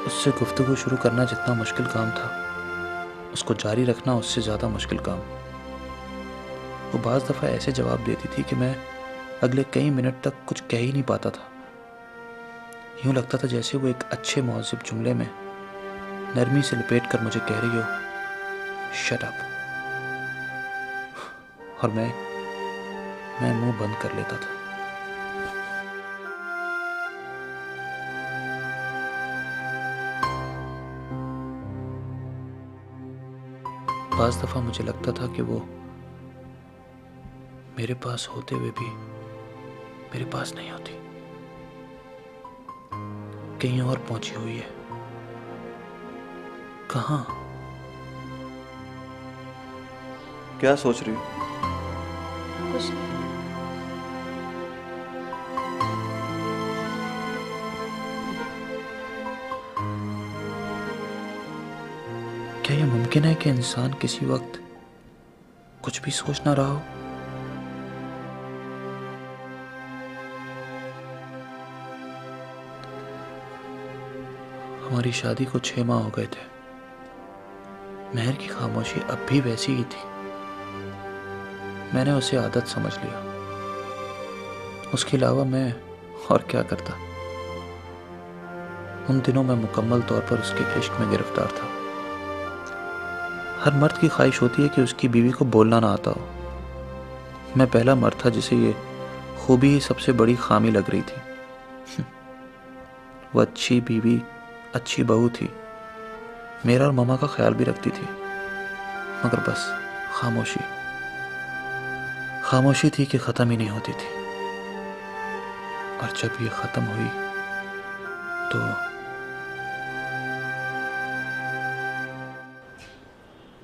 उससे गुफ्तगू शुरू करना जितना मुश्किल काम था, उसको जारी रखना उससे ज़्यादा मुश्किल काम। वो बाज़ दफ़ा ऐसे जवाब देती थी कि मैं अगले कई मिनट तक कुछ कह ही नहीं पाता था। यूँ लगता था जैसे वो एक अच्छे मौज़िब जुमले में नरमी से लपेट कर मुझे कह रही हो, शट अप। और मैं मुंह बंद कर लेता था। बाज़ दफ़ा मुझे लगता था कि वो मेरे पास होते हुए भी मेरे पास नहीं होती, कहीं और पहुंची हुई है। कहाँ? क्या सोच रही हो? कुछ नहीं। क्या यह मुमकिन है कि इंसान किसी वक्त कुछ भी सोच ना रहा हो? हमारी शादी को 6 माह हो गए थे। महर की खामोशी अब भी वैसी ही थी। मैंने उसे आदत समझ लिया। उसके अलावा मैं और क्या करता। उन दिनों मैं मुकम्मल तौर पर उसके इश्क में गिरफ्तार था। हर मर्द की ख्वाहिश होती है कि उसकी बीवी को बोलना ना आता हो। मैं पहला मर्द था जिसे ये खूबी ही सबसे बड़ी खामी लग रही थी। वो अच्छी बीवी, अच्छी बहू थी। मेरा और ममा का ख्याल भी रखती थी। मगर बस खामोशी खामोशी थी कि ख़त्म ही नहीं होती थी। और जब ये ख़त्म हुई तो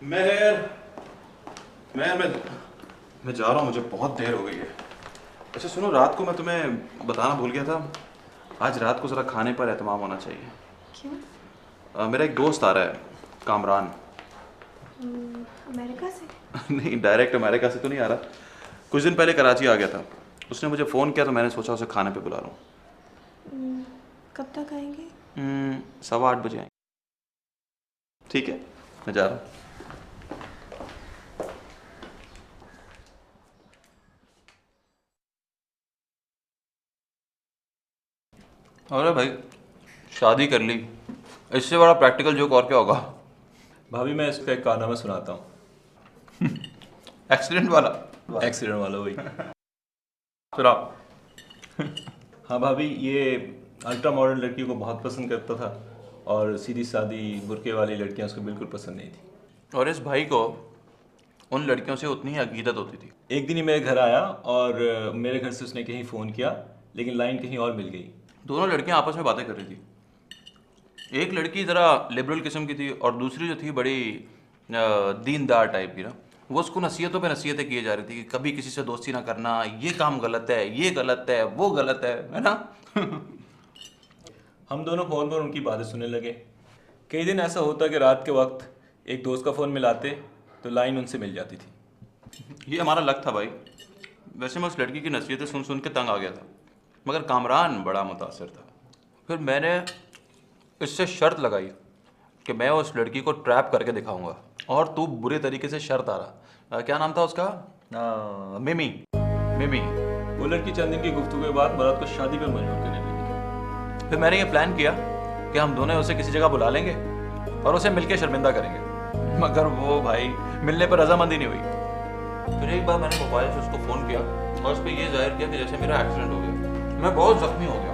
महर, मैं जा रहा हूँ, मुझे बहुत देर हो गई है। अच्छा सुनो, रात को मैं तुम्हें बताना भूल गया था, आज रात को ज़रा खाने पर एहतमाम होना चाहिए। क्यों? मेरा एक दोस्त आ रहा है, कामरान। अमेरिका से? नहीं, डायरेक्ट अमेरिका से तो नहीं आ रहा, कुछ दिन पहले कराची आ गया था। उसने मुझे फ़ोन किया तो मैंने सोचा उसे खाने पे बुला रहा हूँ। कब तक आएंगे? 8:15 बजे आएंगे। ठीक है, मैं जा रहा हूँ। अरे भाई, शादी कर ली, इससे बड़ा प्रैक्टिकल जोक और क्या होगा। भाभी मैं इसका एक कारनामा सुनाता हूँ। एक्सीडेंट वाला। एक्सीडेंट वाला वही। सुना। हाँ भाभी, ये अल्ट्रा मॉडर्न लड़की को बहुत पसंद करता था और सीधी सादी बुर्के वाली लड़कियाँ उसको बिल्कुल पसंद नहीं थी। और इस भाई को उन लड़कियों से उतनी ही अकीदत होती थी। एक दिन ही मेरे घर आया और मेरे घर से उसने कहीं फ़ोन किया, लेकिन लाइन कहीं और मिल गई। दोनों लड़कियां आपस में बातें कर रही थी। एक लड़की ज़रा लिबरल किस्म की थी और दूसरी जो थी बड़ी दीनदार टाइप की ना। वो उसको नसीहतों पे नसीहतें किए जा रही थी कि कभी किसी से दोस्ती ना करना, ये काम गलत है, ये गलत है, वो गलत है ना। हम दोनों फ़ोन पर उनकी बातें सुनने लगे। कई दिन ऐसा होता कि रात के वक्त एक दोस्त का फ़ोन मिलाते तो लाइन उनसे मिल जाती थी। ये हमारा लक था भाई। वैसे मैं उस लड़की की नसीहतें सुन सुन के तंग आ गया था, मगर कामरान बड़ा मुतासर था। फिर मैंने इससे शर्त लगाई कि मैं उस लड़की को ट्रैप करके दिखाऊंगा और तू बुरे तरीके से शर्त आ रहा। क्या नाम था उसका? मिमी। मिमी। वो लड़की चंद दिन की गुफ्तगू के बाद बारात को शादी पर मजबूर करने लगी। फिर मैंने ये प्लान किया कि हम दोनों उसे किसी जगह बुला लेंगे और उसे मिलके शर्मिंदा करेंगे, मगर वो भाई मिलने पर रजामंदी नहीं हुई। फिर एक बार मैंने मोबाइल से उसको फ़ोन किया और उस पर यह जाहिर किया कि जैसे मेरा एक्सीडेंट हो गया, मैं बहुत ज़ख्मी हो गया।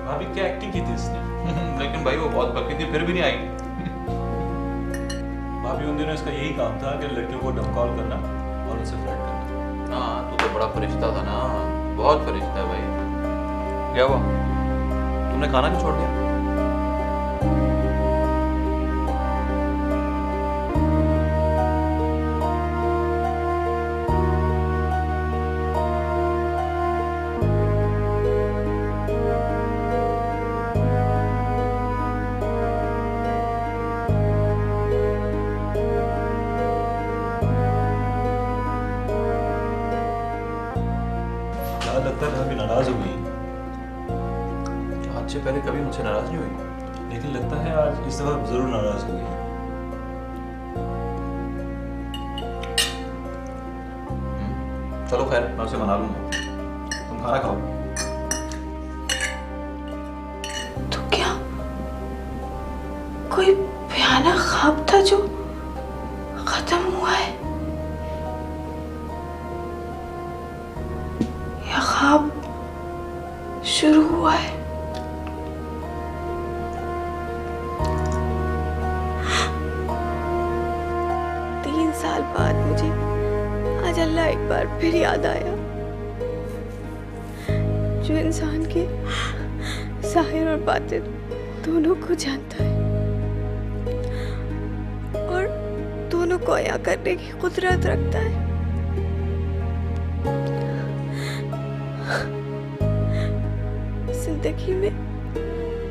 भाभी क्या एक्टिंग की थी इसने। लेकिन भाई वो बहुत बकी थी, फिर भी नहीं आई। भाभी उन दिनों इसका यही काम था कि लड़कियों को धमकाल करना और उनसे फ्लर्ट करना। हाँ, तू तो बड़ा फरिश्ता था ना, बहुत फरिश्ता है भाई। क्या हुआ, तुमने खाना क्यों छोड़ दिया? याद लगता है भाभी नाराज हो गई। आज से पहले कभी मुझसे नाराज नहीं हुई। लेकिन लगता है आज इस दफा जरूर नाराज हो गई। चलो खैर, मैं उसे मना लूंगा। तुम खाना खाओ। तो क्या कोई भयानक ख्वाब था जो खत्म हुआ है, या ख्वाब शुरू हुआ है? तीन साल बाद मुझे आज अल्लाह एक बार फिर याद आया, जो इंसान के ज़ाहिर और बातिन दोनों को जानता है और दोनों को अया करने की कुदरत रखता है। जिंदगी में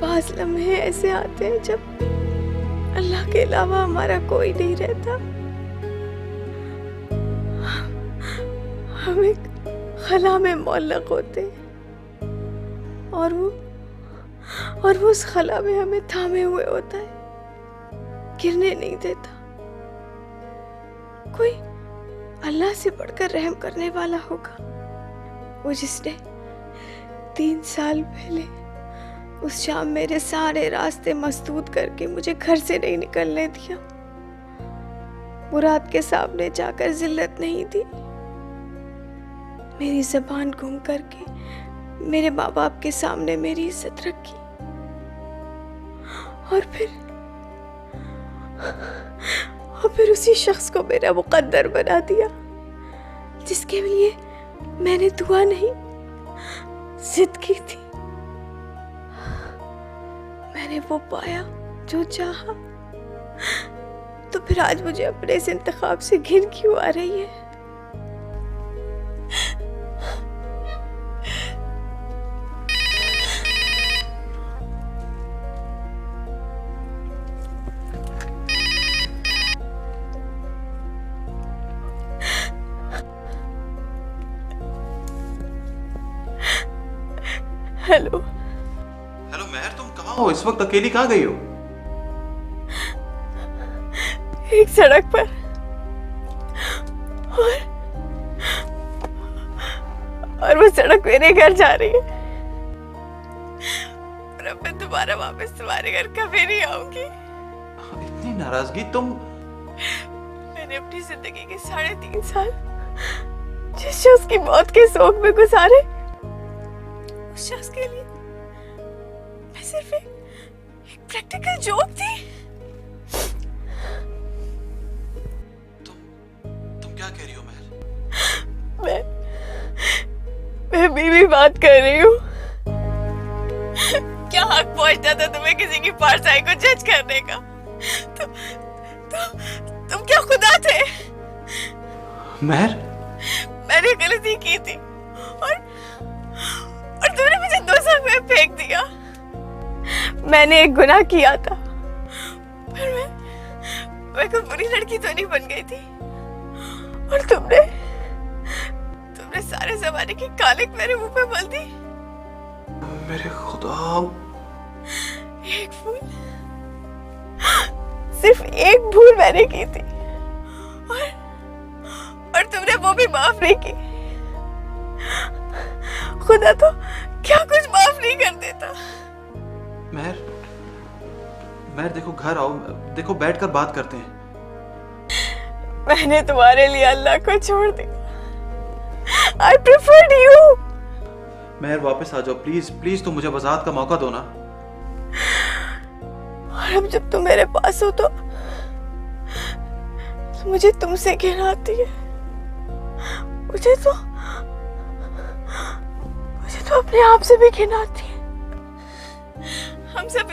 बाज़ लम्हे ऐसे आते हैं जब अल्लाह के अलावा हमारा कोई नहीं रहता। हम एक खला में मुअल्लक़ होते हैं और वो उस खला में हमें थामे हुए होता है, गिरने नहीं देता। कोई अल्लाह से बढ़कर रहम करने वाला होगा, वो जिसने 3 साल पहले उस शाम मेरे सारे रास्ते मसदूद करके मुझे घर से नहीं निकलने दिया, मुराद के सामने जाकर जिल्लत नहीं दी, मेरी ज़बान गुम करके मेरे माँ बाप के सामने मेरी इज्जत रखी, और फिर उसी शख्स को मेरा मुकद्दर बना दिया, जिसके लिए मैंने दुआ नहीं जिद की थी। मैंने वो पाया जो चाहा, तो फिर आज मुझे अपने इस इंतखाब से घिन क्यों आ रही है? हेलो हेलो महर, तुम कहाँ हो? इस वक्त अकेली कहाँ गई हो? एक सड़क पर, और वो सड़क मेरे घर जा रही है, और अब मैं दोबारा वापस तुम्हारे घर कभी नहीं आऊंगी। इतनी नाराजगी तुम? मैंने अपनी जिंदगी के 3.5 साल जिस शख्स की मौत के शोक में गुजारे, उस शख्स के लिए मैं सिर्फ एक प्रैक्टिकल जोक थी। तुम क्या कह रही हो महर? मैं बीवी बात कर रही हूँ। क्या हक पहुंचता था तुम्हें किसी की पारसाई को जज करने का? तुम क्या खुदा थे? महर, मैंने गलती की थी और तुमने मुझे दोज़ख में फेंक दिया। मैंने एक गुनाह किया था, पर मैं कोई बुरी लड़की तो नहीं बन गई थी, और तुमने सारे ज़माने की कालिक मेरे मुंह पे मल दी। मेरे खुदा! एक भूल, सिर्फ एक भूल मैंने की थी, और तुमने वो भी माफ नहीं की। खुदा तो क्या कुछ माफ नहीं कर देता। महर देखो, घर आओ, देखो बैठकर बात करते हैं। मैंने तुम्हारे लिए अल्लाह को छोड़ दिया। I preferred you. महर वापस आ जाओ प्लीज, प्लीज तुम मुझे वजाहत का मौका दो ना। और अब जब तुम मेरे पास हो तो मुझे तुमसे घिन आती है। मुझे तो अपने आप से भी घिन आती है। हम सब